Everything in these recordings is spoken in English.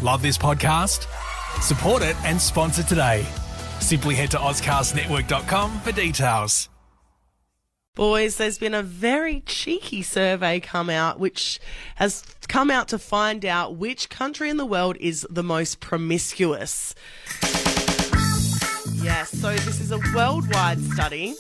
Love this podcast? Support it and sponsor today. Simply head to ozcastnetwork.com for details. Boys, there's been a very cheeky survey come out which has come out to find out which country in the world is the most promiscuous. Yes, so this is a worldwide study.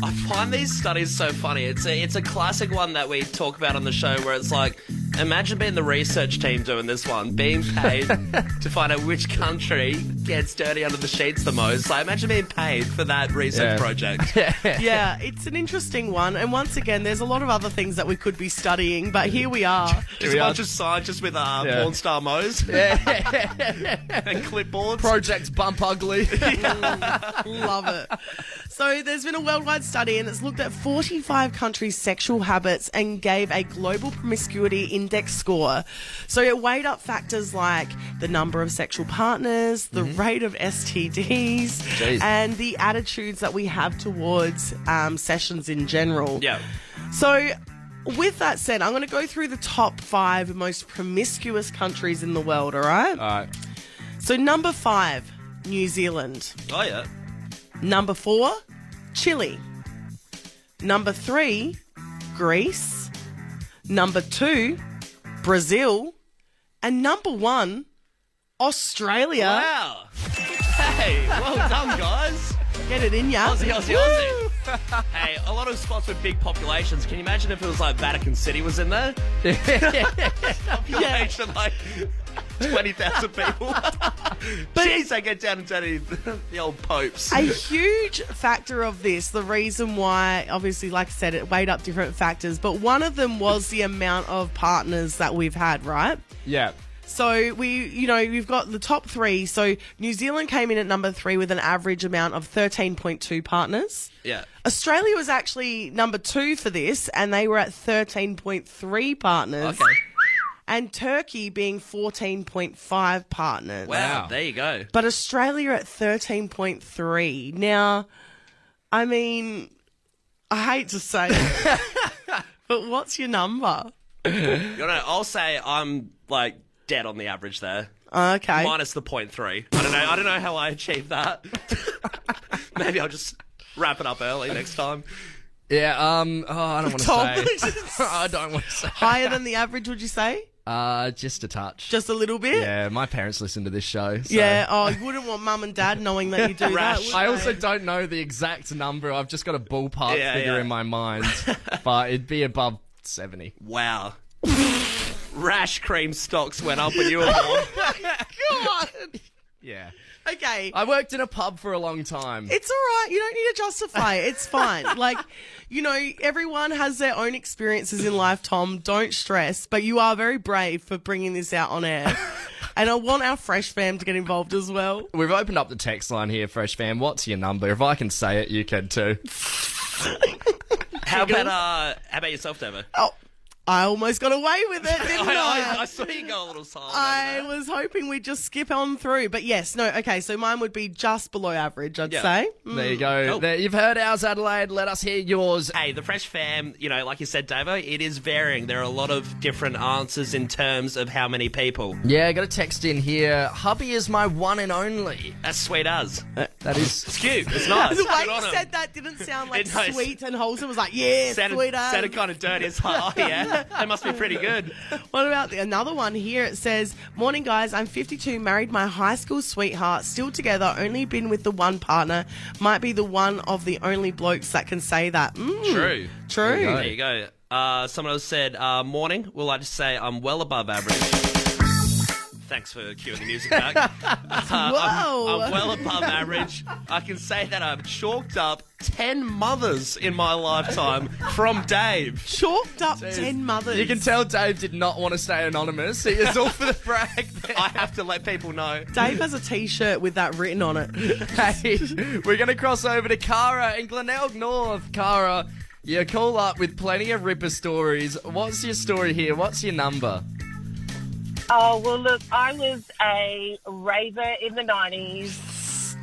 I find these studies so funny. It's a classic one that we talk about on the show where it's like, imagine being the research team doing this one, being paid to find out which country gets dirty under the sheets the most. Like, imagine being paid for that research project. Yeah, it's an interesting one. And once again, there's a lot of other things that we could be studying, but here we are. Just a bunch of scientists with porn star mows and clipboards. Project Bump Ugly. Love it. So there's been a worldwide study and it's looked at 45 countries' sexual habits and gave a global promiscuity index score. So it weighed up factors like the number of sexual partners, the rate of STDs, and the attitudes that we have towards sessions in general. Yeah. So with that said, I'm going to go through the top 5 most promiscuous countries in the world, all right? All right. So number 5, New Zealand. Oh, yeah. Number 4, Chile. Number 3, Greece. Number 2, Brazil. And number 1, Australia. Wow. Hey, well done, guys. Get it in ya. Aussie. Hey, a lot of spots with big populations. Can you imagine if it was like Vatican City was in there? Population like 20,000 people. Jeez, they get down and dirty the old popes. A huge factor of this, the reason why, obviously, like I said, it weighed up different factors, but one of them was the amount of partners that we've had, right? Yeah. So we've got the top 3. So New Zealand came in at number 3 with an average amount of 13.2 partners. Yeah. Australia was actually number 2 for this, and they were at 13.3 partners. Okay. And Turkey being 14.5 partners. Wow, there you go. But Australia at 13.3. Now, I mean, I hate to say it, but what's your number? I'll say I'm like dead on the average there. Okay. Minus the 0.3. I don't know how I achieved that. Maybe I'll just wrap it up early next time. Yeah, I don't want to say. I don't want to say. Higher than the average, would you say? Just a touch. Just a little bit? Yeah, my parents listen to this show. So. Yeah, you wouldn't want mum and dad knowing that you do that, would I they? also don't know the exact number. I've just got a ballpark figure in my mind. But it'd be above 70. Wow. Rash cream stocks went up when you were born. God. Yeah. Okay. I worked in a pub for a long time. It's all right. You don't need to justify it. It's fine. Like, everyone has their own experiences in life, Tom. Don't stress. But you are very brave for bringing this out on air. And I want our Fresh fam to get involved as well. We've opened up the text line here, Fresh fam. What's your number? If I can say it, you can too. How about yourself, Davo? Oh, I almost got away with it, didn't I? I saw you go a little silent. I was hoping we'd just skip on through. But yes, no, okay, so mine would be just below average, I'd say. There you go. Cool. There, you've heard ours, Adelaide. Let us hear yours. Hey, the Fresh fam, like you said, Davo, it is varying. There are a lot of different answers in terms of how many people. Yeah, got a text in here. Hubby is my one and only. That's sweet as. That is... It's cute. It's nice. The way Good on you him. said that didn't sound like It knows. sweet and wholesome. It was like, yeah, sweet as. Sounded kind of dirty. It's like, oh, yeah, that must be pretty good. What about another one here? It says, morning guys, I'm 52, married my high school sweetheart, still together, only been with the one partner. Might be the one of the only blokes that can say that. True. True. There you go. Someone else said, morning. We'll like to say I'm well above average. Thanks for cueing the music back. Whoa. I'm well above average. I can say that I've chalked up 10 mothers in my lifetime from Dave. Chalked up 10 mothers. You can tell Dave did not want to stay anonymous. He is all for the brag. I have to let people know. Dave has a T-shirt with that written on it. Hey, we're going to cross over to Cara in Glenelg North. Cara, you call up with plenty of ripper stories. What's your story here? What's your number? Oh, well, look, I was a raver in the 90s,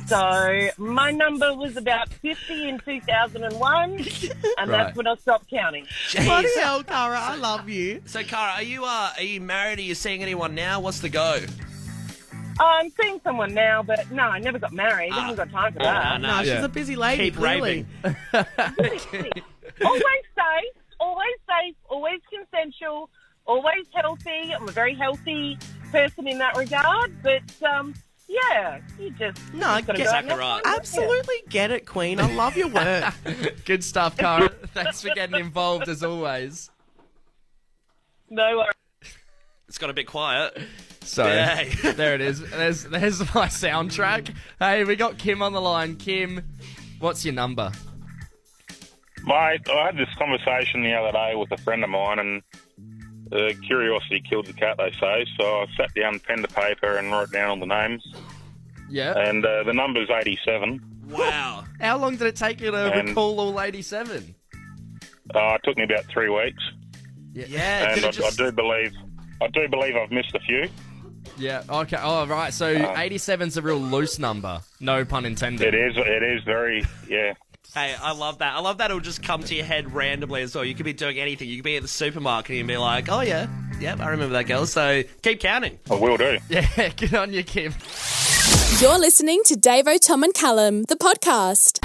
so my number was about 50 in 2001, and Right. that's when I stopped counting. Bloody hell, Cara, I love you. So, Cara, are you married? Are you seeing anyone now? What's the go? I'm seeing someone now, but no, I never got married. I haven't got time for that. No, she's a busy lady, Keep clearly. raving. Always safe, always consensual, always healthy. I'm a very healthy person in that regard, but yeah, you just No, you gotta get- go out and have Right. fun. Absolutely get it, Queen. I love your work. Good stuff, Cara. Thanks for getting involved as always. No worries. It's got a bit quiet. So, Yay. there it is. There's my soundtrack. Hey, we got Kim on the line. Kim, what's your number? Mate, I had this conversation the other day with a friend of mine, and curiosity killed the cat, they say. So I sat down, pen to paper, and wrote down all the names. Yeah. And the number's 87. Wow. How long did it take you to And- recall all 87? It took me about 3 weeks, Yeah. and did I it just- do believe I've missed a few. Yeah, okay. Oh, right. So 87's a real loose number. No pun intended. It is very, yeah. Hey, I love that. I love that it'll just come to your head randomly as well. You could be doing anything. You could be at the supermarket and be like, oh, yeah, yep, I remember that girl. So keep counting. I will do. Yeah, good on you, Kim. You're listening to Davo, Tom and Callum, the podcast.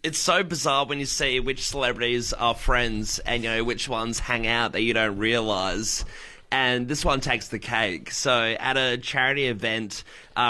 It's so bizarre when you see which celebrities are friends and, you know, which ones hang out that you don't realise. And this one takes the cake. So at a charity event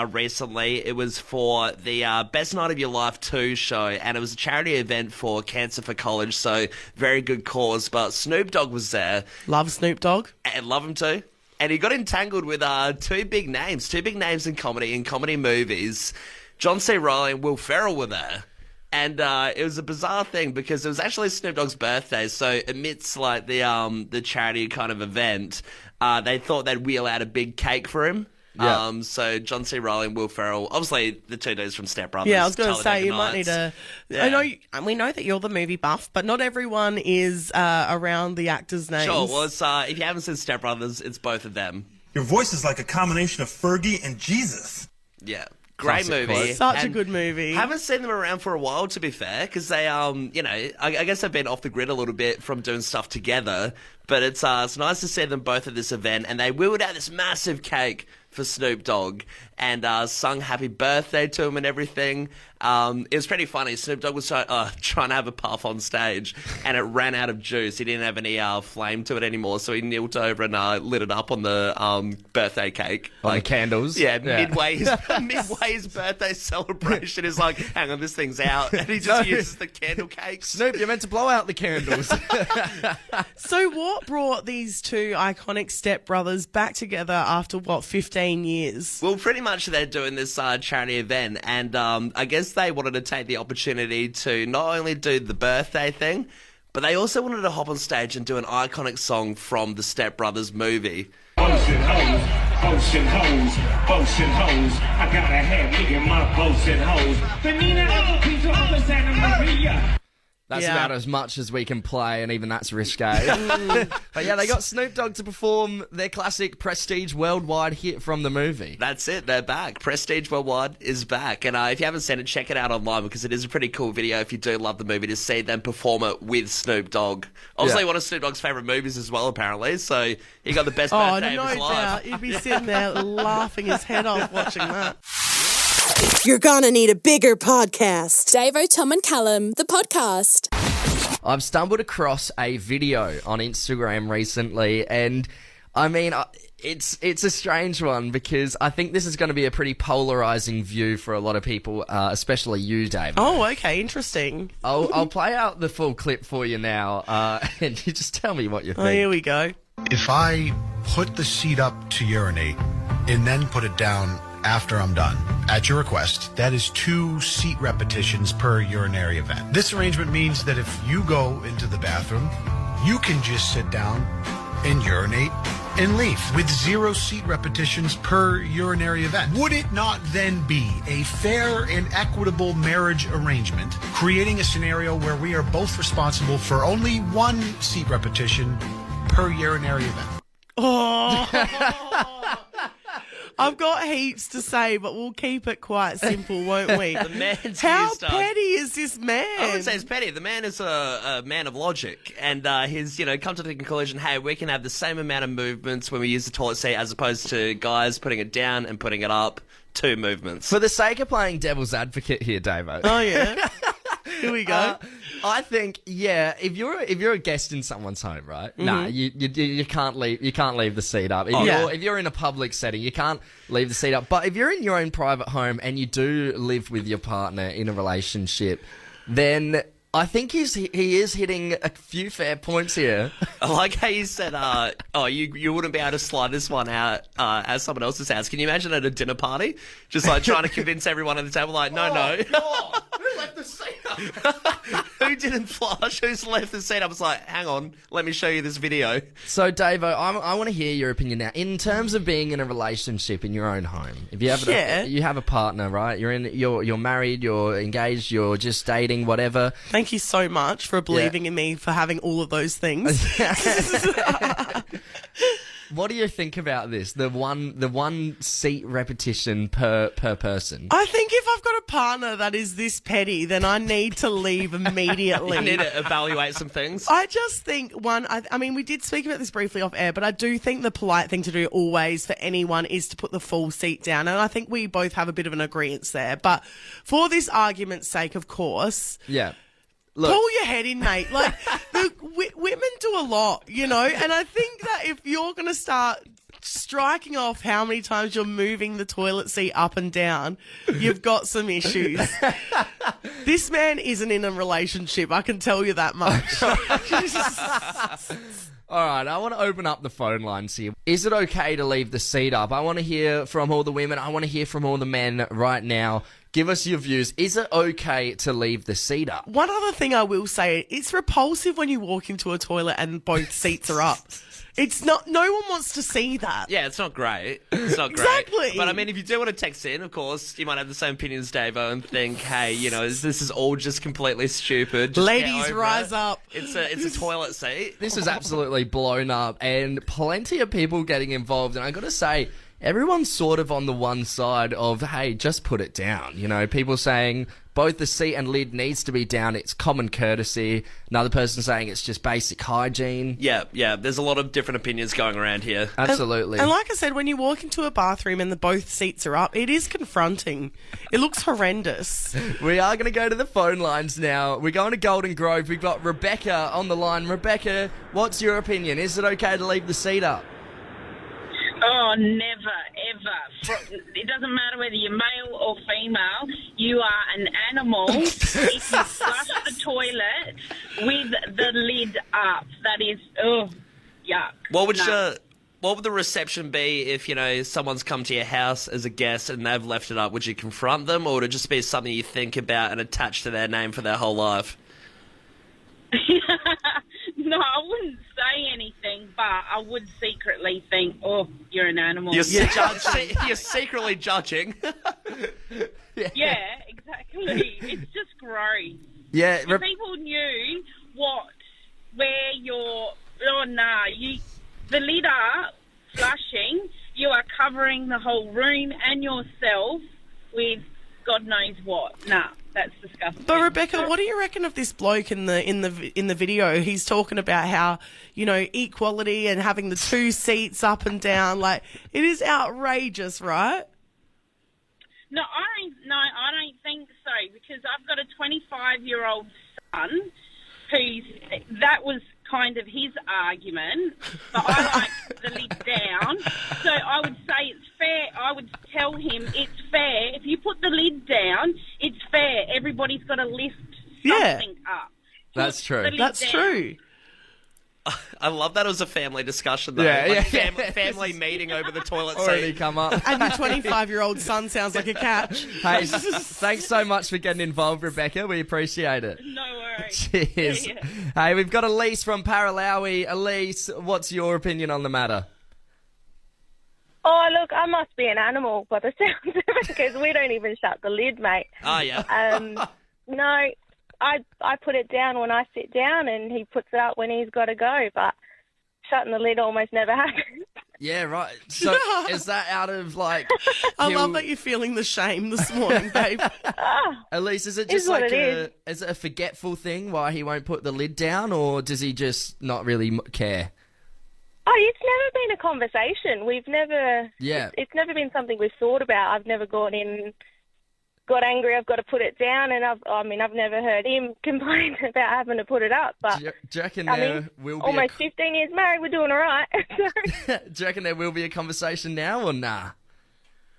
recently, it was for the Best Night of Your Life 2 show, and it was a charity event for Cancer for College, so very good cause. But Snoop Dogg was there, Love Snoop Dogg. and love him too. And he got entangled with two big names in comedy movies. John C. Reilly and Will Ferrell were there. And it was a bizarre thing because it was actually Snoop Dogg's birthday. So amidst like the charity kind of event, they thought they'd wheel out a big cake for him. Yeah. So John C. Reilly and Will Ferrell, obviously the two dudes from Step Brothers. Yeah, I was going to say, Talladega you might need Nights. to... Yeah. I know, we know that you're the movie buff, but not everyone is around the actors' names. Sure. Well, it's, if you haven't seen Step Brothers, it's both of them. Your voice is like a combination of Fergie and Jesus. Yeah. Great Classic movie. quote. Such a And good movie. Haven't seen them around for a while, to be fair, because they, you know, I guess they've been off the grid a little bit from doing stuff together. But it's nice to see them both at this event, and they wheeled out this massive cake for Snoop Dogg and sung happy birthday to him and everything. It was pretty funny. Snoop Dogg was trying to have a puff on stage, and it ran out of juice. He didn't have any flame to it anymore, so he knelt over and lit it up on the birthday cake. On the candles. Yeah, midway his birthday celebration is like, hang on, this thing's out, and he just uses the candle cakes. Snoop, you're meant to blow out the candles. So what brought these two iconic stepbrothers back together after, 15 years? Well, pretty much they're doing this charity event, and I guess they wanted to take the opportunity to not only do the birthday thing, but they also wanted to hop on stage and do an iconic song from the Step Brothers movie. Boasting hoes. I gotta have me in my boasting hoes. Benina, piece of Santa Maria. That's Yeah. about as much as we can play, and even that's risque. But yeah, they got Snoop Dogg to perform their classic Prestige worldwide hit from the movie. That's it, they're back. Prestige Worldwide is back. And if you haven't seen it, check it out online because it is a pretty cool video if you do love the movie to see them perform it with Snoop Dogg. Obviously, Yeah. one of Snoop Dogg's favourite movies as well, apparently. So he got the best Oh, birthday no of his life. doubt. You'd be sitting there laughing his head off watching that. You're gonna need a bigger podcast. Davo, Tom and Callum, the podcast. I've stumbled across a video on Instagram recently, and I mean, it's a strange one because I think this is going to be a pretty polarizing view for a lot of people, especially you, Dave. Oh, okay. Interesting. I'll play out the full clip for you now, and you just tell me what you think. Oh, here we go. If I put the seat up to urinate and then put it down after I'm done, at your request, that is 2 seat repetitions per urinary event. This arrangement means that if you go into the bathroom, you can just sit down and urinate and leave with 0 seat repetitions per urinary event. Would it not then be a fair and equitable marriage arrangement, creating a scenario where we are both responsible for only 1 seat repetition per urinary event? Oh. I've got heaps to say, but we'll keep it quite simple, won't we? The man's How used, petty is this man? I wouldn't say it's petty. The man is a man of logic, and he's come to the conclusion, hey, we can have the same amount of movements when we use the toilet seat as opposed to guys putting it down and putting it up. 2 movements. For the sake of playing devil's advocate here, Davo. Oh yeah. Here we go. I think, if you're a guest in someone's home, right? Nah, you can't leave the seat up. If you're in a public setting, you can't leave the seat up. But if you're in your own private home and you do live with your partner in a relationship, then I think he is hitting a few fair points here. I like how you said, you wouldn't be able to slide this one out at someone else's house. Can you imagine at a dinner party? Just like trying to convince everyone at the table, like, no. Who left the seat up? Who didn't flush? Who's left the seat up? It's like, hang on, let me show you this video. So, Davo, I want to hear your opinion now. In terms of being in a relationship in your own home, if you have you have a partner, right? You're married, you're engaged, you're just dating, whatever. Thank you so much for believing in me for having all of those things. What do you think about this? The one seat repetition per person. I think if I've got a partner that is this petty, then I need to leave immediately. You need to evaluate some things. I just think I mean, we did speak about this briefly off air, but I do think the polite thing to do always for anyone is to put the full seat down. And I think we both have a bit of an agreement there. But for this argument's sake, of course. Yeah. Look. Pull your head in, mate. Like, women do a lot, and I think that if you're going to start striking off how many times you're moving the toilet seat up and down, you've got some issues. This man isn't in a relationship, I can tell you that much. All right, I want to open up the phone lines here. Is it okay to leave the seat up? I want to hear from all the women. I want to hear from all the men right now. Give us your views. Is it okay to leave the seat up? One other thing I will say, it's repulsive when you walk into a toilet and both seats are up. It's not, no one wants to see that. Yeah, it's not great. It's not great. Exactly. But I mean, if you do want to text in, of course, you might have the same opinion as Davo and think, hey, this is all just completely stupid. Just ladies, rise up. It's a toilet seat. This is absolutely blown up and plenty of people getting involved. And I got to say, everyone's sort of on the one side of, hey, just put it down. People saying both the seat and lid needs to be down. It's common courtesy. Another person saying it's just basic hygiene. Yeah. There's a lot of different opinions going around here. Absolutely. And like I said, when you walk into a bathroom and both seats are up, it is confronting. It looks horrendous. We are going to go to the phone lines now. We're going to Golden Grove. We've got Rebecca on the line. Rebecca, what's your opinion? Is it okay to leave the seat up? Oh, never, ever. It doesn't matter whether you're male or female. You are an animal if you flush the toilet with the lid up. That is, yuck. What would the reception be if, someone's come to your house as a guest and they've left it up? Would you confront them, or would it just be something you think about and attach to their name for their whole life? No, I wouldn't say anything, but I would secretly think, oh, you're an animal. You're secretly judging. Yeah, exactly. It's just gross. Yeah. If people knew the lid up, flushing, you are covering the whole room and yourself with God knows what. Nah. That's disgusting. But Rebecca, what do you reckon of this bloke in the video? He's talking about how, equality and having the two seats up and down. Like, it is outrageous, right? No, I don't think so, because I've got a 25-year-old son that was kind of his argument, but I like the lid down. So I would say it's fair. I would tell him it's fair. If you put the lid down, it's fair. Everybody's got to lift something up. That's true. That's true. I love that it was a family discussion, though. Family meeting over the toilet seat. Already come up. And your 25-year-old son sounds like a catch. Hey, thanks so much for getting involved, Rebecca. We appreciate it. No worries. Cheers. Yeah. Hey, we've got Elise from Paralawi. Elise, what's your opinion on the matter? Oh, look, I must be an animal by the sounds of it, because we don't even shut the lid, mate. Oh, yeah. No, I put it down when I sit down, and he puts it up when he's got to go, but shutting the lid almost never happens. Yeah, right. So is that out of like... I love that you're feeling the shame this morning, babe. Elise, is it just like is it a forgetful thing why he won't put the lid down, or does he just not really care? Oh, it's never been a conversation. We've never... Yeah. It's never been something we've thought about. I've never got angry, I've got to put it down, and I've never heard him complain about having to put it up. But do you reckon will be almost 15 years married, we're doing all right. do you reckon there will be a conversation now or nah?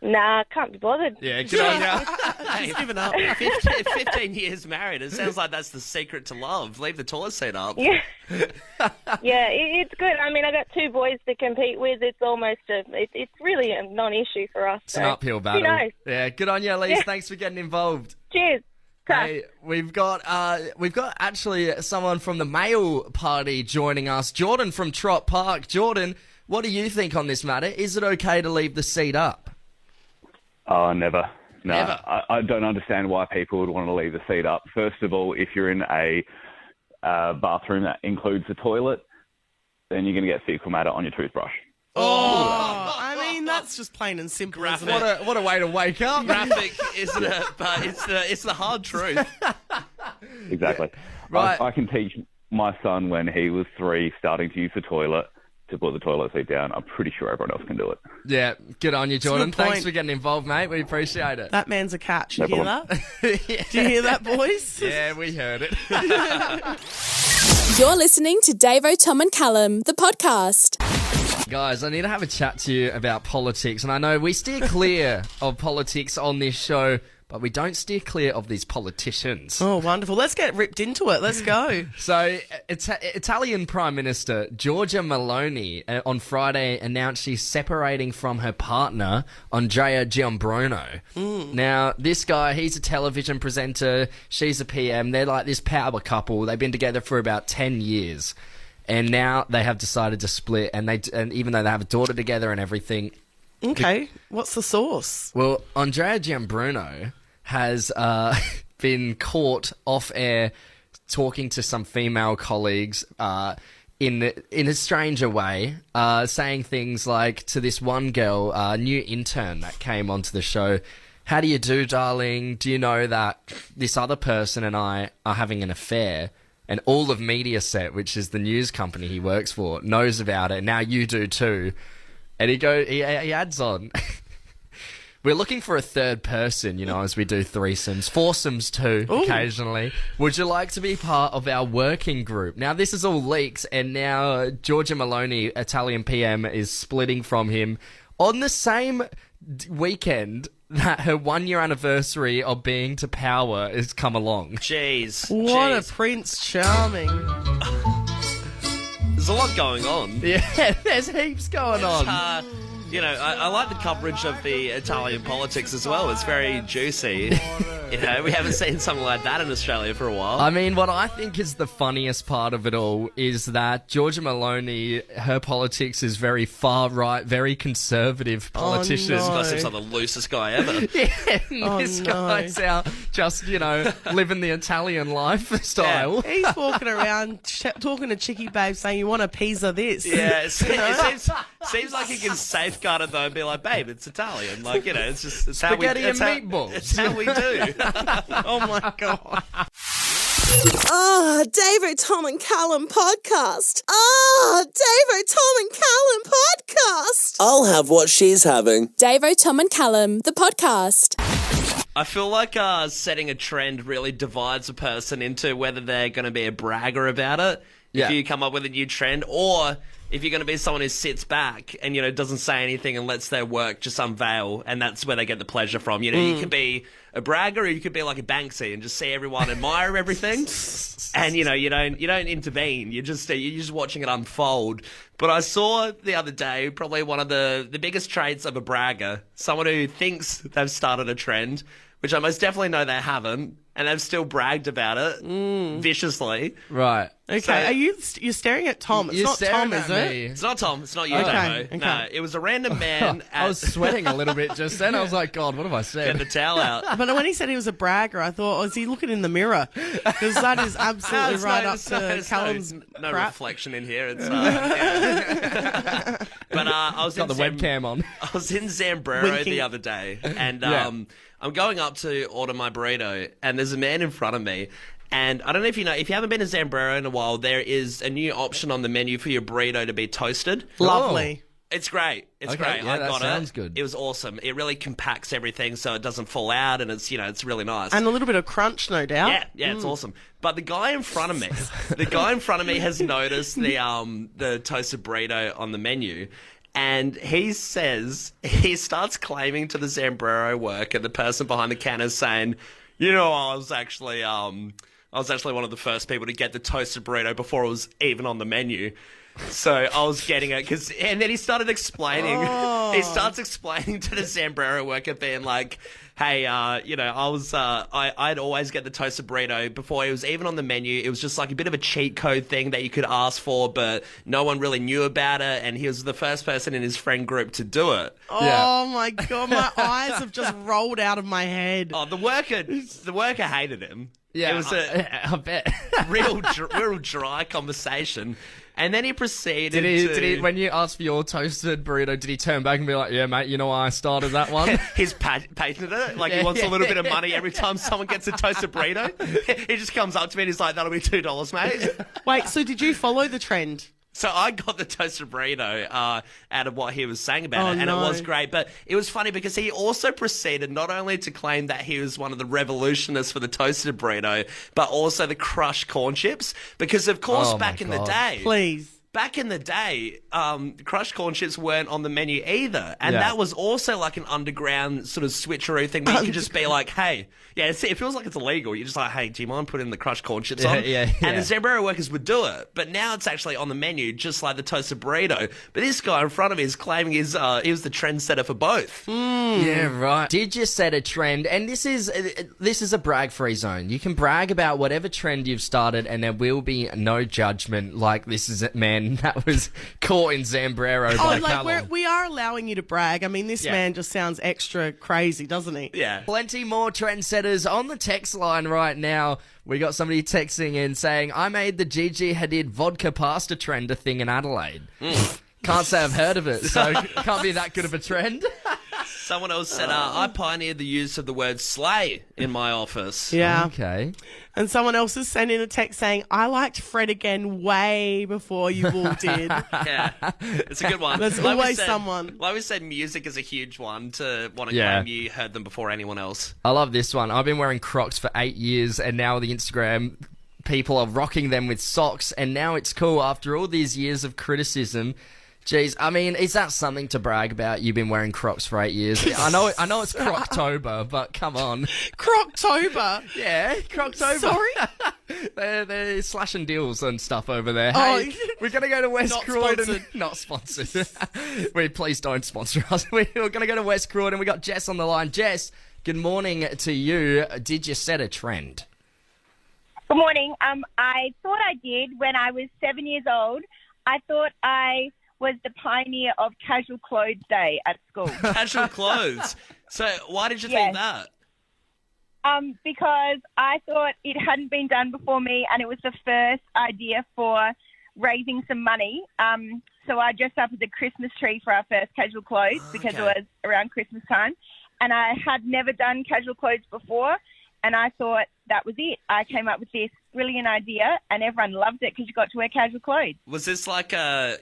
Nah, can't be bothered. Yeah, good on you. She's given up. 15 years married. It sounds like that's the secret to love. Leave the toilet seat up. Yeah, yeah, it's good. I mean, I got 2 boys to compete with. It's almost it's really a non-issue for us. It's an uphill battle. Who knows? Yeah, good on you, Elise. Thanks for getting involved. Cheers. Hey, we've got actually someone from the male party joining us. Jordan from Trott Park. Jordan, what do you think on this matter? Is it okay to leave the seat up? Oh, never. No, Never? I don't understand why people would want to leave the seat up. First of all, if you're in a bathroom that includes a toilet, then you're going to get fecal matter on your toothbrush. Oh, I mean, that's just plain and simple, isn't it? What a way to wake up. Graphic, isn't it? But it's the hard truth. Exactly. Right. I can teach my son when he was 3 starting to use the toilet to put the toilet seat down. I'm pretty sure everyone else can do it. Yeah, good on you, Jordan. good point. Thanks for getting involved, mate. We appreciate it. That man's a catch. You No hear problem. that? Do you hear that, boys? Yeah, we heard it. You're listening to Davo, Tom and Callum, the podcast. Guys, I need to have a chat to you about politics. And I know we steer clear of politics on this show, but we don't steer clear of these politicians. Oh, wonderful. Let's get ripped into it. Let's go. So, Italian Prime Minister Giorgia Meloni on Friday announced she's separating from her partner, Andrea Giambruno. Now, this guy, he's a television presenter. She's a PM. They're like this power couple. They've been together for about 10 years. And now they have decided to split. And even though they have a daughter together and everything... Okay, what's the source? Well, Andrea Giambruno has been caught off air talking to some female colleagues in a stranger way, saying things like to this one girl, new intern that came onto the show, "How do you do, darling? Do you know that this other person and I are having an affair? And all of Mediaset, which is the news company he works for, knows about it. Now you do too." And he adds on, "We're looking for a third person, as we do threesomes, foursomes too, occasionally. Would you like to be part of our working group?" Now, this is all leaks, and now Giorgia Meloni, Italian PM, is splitting from him on the same weekend that her 1-year anniversary of being to power has come along. Jeez. What a Prince Charming. There's a lot going on. Yeah, there's heaps going on. I like the coverage of the Italian politics as well. It's very juicy. We haven't seen something like that in Australia for a while. I mean, what I think is the funniest part of it all is that Giorgia Meloni, her politics is very far right, very conservative politician. This guy seems like the loosest guy ever. Yeah, this guy's out just, living the Italian lifestyle. Yeah, he's walking around talking to Chicky Babe saying, "You want a pizza this?" Yeah, it seems like he can safeguard it though and be like, "Babe, it's Italian." Like, it's just it's spaghetti how we, and meatballs. It's how we do. Oh my God. Davo, Tom and Callum podcast. Davo, Tom and Callum podcast. I'll have what she's having. Davo, Tom and Callum, the podcast. I feel like setting a trend really divides a person into whether they're going to be a bragger about it, if you come up with a new trend, or if you're going to be someone who sits back and, doesn't say anything and lets their work just unveil, and that's where they get the pleasure from. You could be a bragger, or you could be like a Banksy and just see everyone admire everything, and you don't intervene. You're just watching it unfold. But I saw the other day probably one of the biggest traits of a bragger, someone who thinks they've started a trend, which I most definitely know they haven't, and they've still bragged about it viciously. Right. Okay, So- you're staring at Tom. It's not Tom, is it? It's not Tom. It's not you, Okay, Davo. okay. No, it was a random man. I was sweating a little bit just then. I was like, God, what have I said? Get the towel out. But when he said he was a bragger, I thought, is he looking in the mirror? Because that is absolutely right up to Callum's no crap. reflection in here. It's But I was Got the webcam on. I was in Zambrero the other day, and I'm going up to order my burrito, and there's a man in front of me. And I don't know if you know, if you haven't been to Zambrero in a while, there is a new option on the menu for your burrito to be toasted. Lovely. It's great. It's Okay, great. yeah, I that got sounds it. good. It was awesome. It really compacts everything so it doesn't fall out, and it's really nice. And a little bit of crunch, no doubt. Yeah, it's awesome. But the guy in front of me, has noticed the toasted burrito on the menu, and he starts claiming to the Zambrero worker, the person behind the counter, saying, I was actually one of the first people to get the toasted burrito before it was even on the menu. So I was getting it and then he started explaining. He starts explaining to the Zambrero worker, being like, "Hey, I'd always get the toasted burrito before it was even on the menu. It was just like a bit of a cheat code thing that you could ask for, but no one really knew about it. And he was the first person in his friend group to do it." Oh my God, my eyes have just rolled out of my head. Oh, the worker hated him. Yeah, it was I bet. real dry conversation. And then he proceeded Did he, when you asked for your toasted burrito, did he turn back and be like, "Yeah, mate, you know why I started that one"? He's patented it. Like, he wants a little bit of money every time someone gets a toasted burrito. He just comes up to me and he's like, "That'll be $2, mate." Wait, so did you follow the trend? So I got the toasted burrito out of what he was saying about it, and it was great. But it was funny because he also proceeded not only to claim that he was one of the revolutionists for the toasted burrito, but also the crushed corn chips. Because, of course, back in the day, crushed corn chips weren't on the menu either. And that was also like an underground sort of switcheroo thing where you could just be like, "Hey," it feels like it's illegal. You're just like, "Hey, do you mind putting the crushed corn chips on?" And the Zambrero workers would do it. But now it's actually on the menu, just like the toasted burrito. But this guy in front of me is claiming he was the trendsetter for both. Yeah, right. Did you set a trend? And this is a brag-free zone. You can brag about whatever trend you've started, and there will be no judgment. Like, this is it, man. That was caught in Zambrero by Callum. We are allowing you to brag. I mean, this man just sounds extra crazy, doesn't he? Yeah. Plenty more trendsetters on the text line right now. We got somebody texting in saying, "I made the Gigi Hadid vodka pasta trend a thing in Adelaide." Can't say I've heard of it, so can't be that good of a trend. Someone else said, "I pioneered the use of the word slay in my office." Yeah. Okay. And someone else has sent in a text saying, "I liked Fred again way before you all did." Yeah, it's a good one. There's always someone. Like we said, music is a huge one to want to claim you heard them before anyone else. I love this one. I've been wearing Crocs for 8 years, and now the Instagram people are rocking them with socks, and now it's cool after all these years of criticism. Jeez, I mean, is that something to brag about? You've been wearing Crocs for 8 years. I know it's Croctober, but come on. Croctober? Yeah, Croctober. Sorry? They're slashing deals and stuff over there. Oh, hey, we're going to go to West not Croydon. Sponsored. Not sponsored. Please don't sponsor us. We're going to go to West Croydon. We got Jess on the line. Jess, good morning to you. Did you set a trend? Good morning. I thought I did when I was 7 years old. I thought I was the pioneer of casual clothes day at school. Casual clothes? So why did you think that? Because I thought it hadn't been done before me, and it was the first idea for raising some money. So I dressed up as a Christmas tree for our first casual clothes because it was around Christmas time. And I had never done casual clothes before, and I thought that was it. I came up with this brilliant idea, and everyone loved it because you got to wear casual clothes. Was this like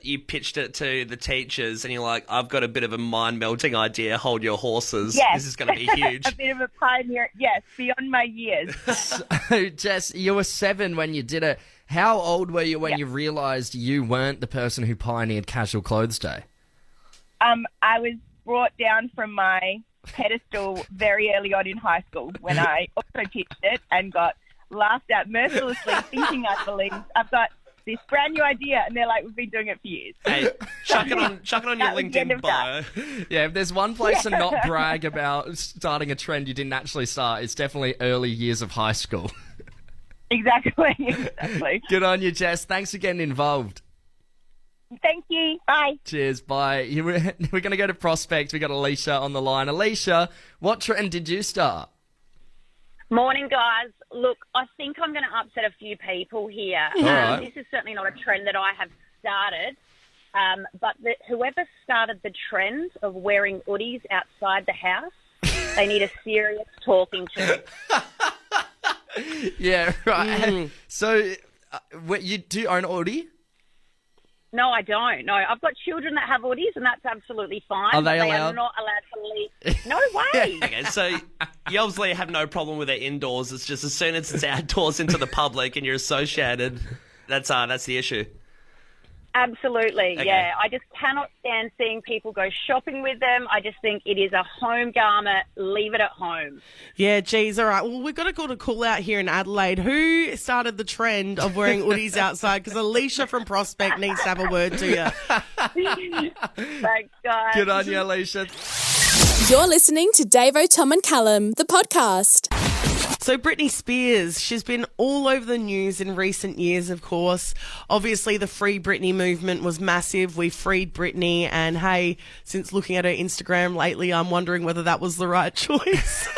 you pitched it to the teachers and you're like, "I've got a bit of a mind-melting idea, hold your horses. Yes. This is going to be huge." A bit of a pioneer, yes, beyond my years. So, Jess, you were 7 when you did it. How old were you when you realised you weren't the person who pioneered Casual Clothes Day? I was brought down from my pedestal very early on in high school when I also pitched it and got laughed at mercilessly, thinking I've got this brand new idea, and they're like, "We've been doing it for years." Hey, chuck it on your LinkedIn bio. Yeah, if there's one place to not brag about starting a trend you didn't actually start, it's definitely early years of high school. Exactly. Good on you, Jess. Thanks for getting involved. Thank you. Bye. Cheers. Bye. We're going to go to Prospect. We got Alicia on the line. Alicia, what trend did you start? Morning, guys. Look, I think I'm going to upset a few people here. All right. This is certainly not a trend that I have started. But whoever started the trend of wearing hoodies outside the house, they need a serious talking to. Yeah, right. So, you do own Audi? No, I don't. No, I've got children that have hoodies, and that's absolutely fine. Are they but allowed? Are not allowed to leave. No way. Okay, so you obviously have no problem with it indoors. It's just as soon as it's outdoors into the public and you're associated, that's the issue. Absolutely, Okay. yeah. I just cannot stand seeing people go shopping with them. I just think it is a home garment. Leave it at home. Yeah, geez, all right. Well, we've got to go to call out here in Adelaide. Who started the trend of wearing hoodies outside? Because Alicia from Prospect needs to have a word to you. Thanks, guys. Good on you, Alicia. You're listening to Davo, Tom and Callum, the podcast. So Britney Spears, she's been all over the news in recent years, of course. Obviously, the Free Britney movement was massive. We freed Britney, and hey, since looking at her Instagram lately, I'm wondering whether that was the right choice.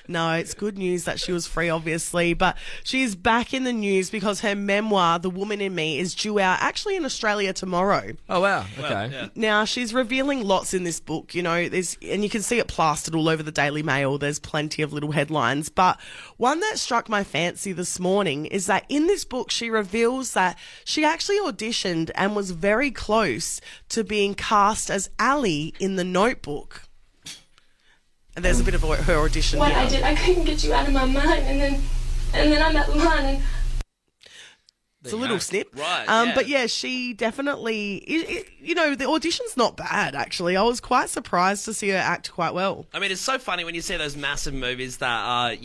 No, it's good news that she was free, obviously, but she's back in the news because her memoir, The Woman in Me, is due out actually in Australia tomorrow. Oh, wow. Okay. Well, yeah. Now, she's revealing lots in this book, and you can see it plastered all over the Daily Mail. There's plenty of little headlines, but one that struck my fancy this morning is that in this book, she reveals that she actually auditioned and was very close to being cast as Ali in The Notebook. And there's a bit of her audition What here. I did, I couldn't get you out of my mind, and then I'm at the line, and It's a little snip. Right, yeah. But yeah, she definitely, the audition's not bad, actually. I was quite surprised to see her act quite well. I mean, it's so funny when you see those massive movies that,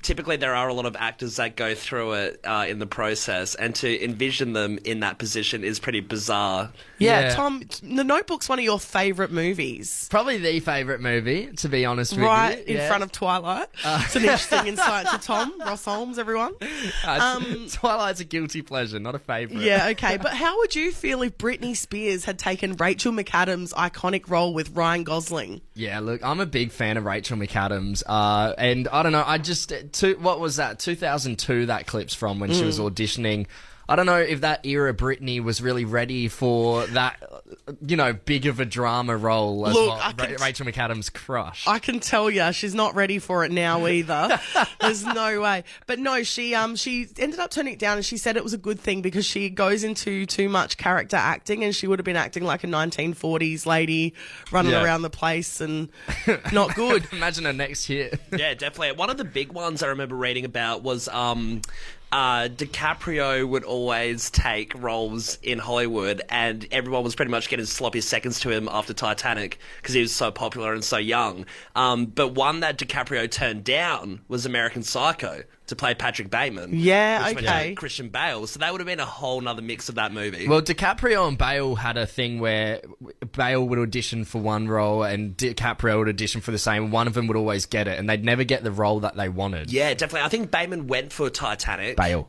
typically there are a lot of actors that go through it in the process, and to envision them in that position is pretty bizarre. Yeah, Tom, The Notebook's one of your favourite movies. Probably the favourite movie, to be honest with you. Right in Yeah. front of Twilight. It's an interesting insight to Tom, Ross Holmes, everyone. Twilight's a guilty pleasure, not a favourite. Yeah, okay. But how would you feel if Britney Spears had taken Rachel McAdams' iconic role with Ryan Gosling? Yeah, look, I'm a big fan of Rachel McAdams, and I don't know, what was that, 2002 that clip's from when she was auditioning. I don't know if that era Britney was really ready for that, big of a drama role as Rachel McAdams' crush. I can tell you, she's not ready for it now either. There's no way. But no, she ended up turning it down, and she said it was a good thing because she goes into too much character acting, and she would have been acting like a 1940s lady running around the place, and not good. Imagine her next hit. Yeah, definitely. One of the big ones I remember reading about was DiCaprio would always take roles in Hollywood, and everyone was pretty much getting sloppy seconds to him after Titanic because he was so popular and so young. But one that DiCaprio turned down was American Psycho to play Patrick Bateman. Yeah, which went okay. to Christian Bale. So that would have been a whole nother mix of that movie. Well, DiCaprio and Bale had a thing where Bale would audition for one role and DiCaprio would audition for the same. One of them would always get it, and they'd never get the role that they wanted. Yeah, definitely. I think Bateman went for Titanic. Bale,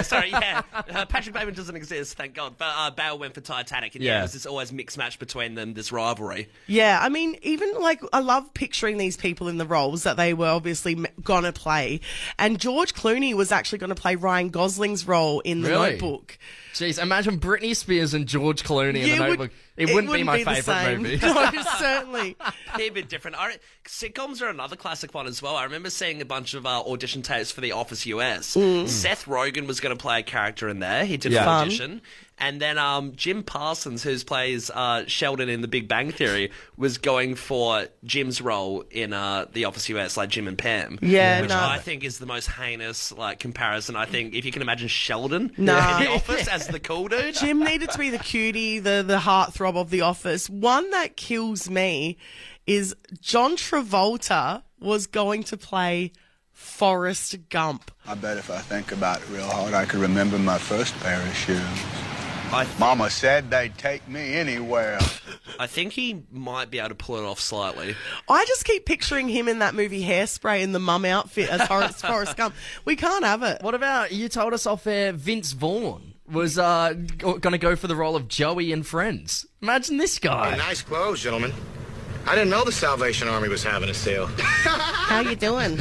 sorry, yeah. Patrick Bateman doesn't exist, thank God. But Bale went for Titanic, and yeah, it was this always mixed match between them, this rivalry. Yeah, I mean, even I love picturing these people in the roles that they were obviously gonna play. And George Clooney was actually going to play Ryan Gosling's role in The Notebook. Jeez, imagine Britney Spears and George Clooney in The Notebook. It wouldn't be my favourite movie. No, certainly. Be a bit different. Sitcoms are another classic one as well. I remember seeing a bunch of audition tapes for The Office US. Seth Rogen was going to play a character in there. He did an audition. And then Jim Parsons, who plays Sheldon in The Big Bang Theory, was going for Jim's role in The Office US, like Jim and Pam. Yeah, which I think is the most heinous comparison. I think if you can imagine Sheldon in The Office as the cool dude. Jim needed to be the cutie, the heartthrob of The Office. One that kills me is John Travolta was going to play Forrest Gump. I bet if I think about it real hard, I could remember my first pair of shoes. Mama said they'd take me anywhere. I think he might be able to pull it off slightly. I just keep picturing him in that movie Hairspray in the mum outfit as Forrest Gump. We can't have it. What about, you told us off air, Vince Vaughn was going to go for the role of Joey in Friends. Imagine this guy. Hey, nice clothes, gentlemen. I didn't know the Salvation Army was having a sale. How you doing?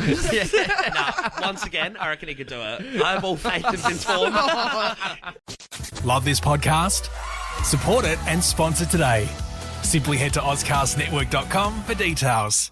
Once again, I reckon he could do it. I have all faith in Vince Vaughn. Love this podcast? Support it and sponsor today. Simply head to AuscastNetwork.com for details.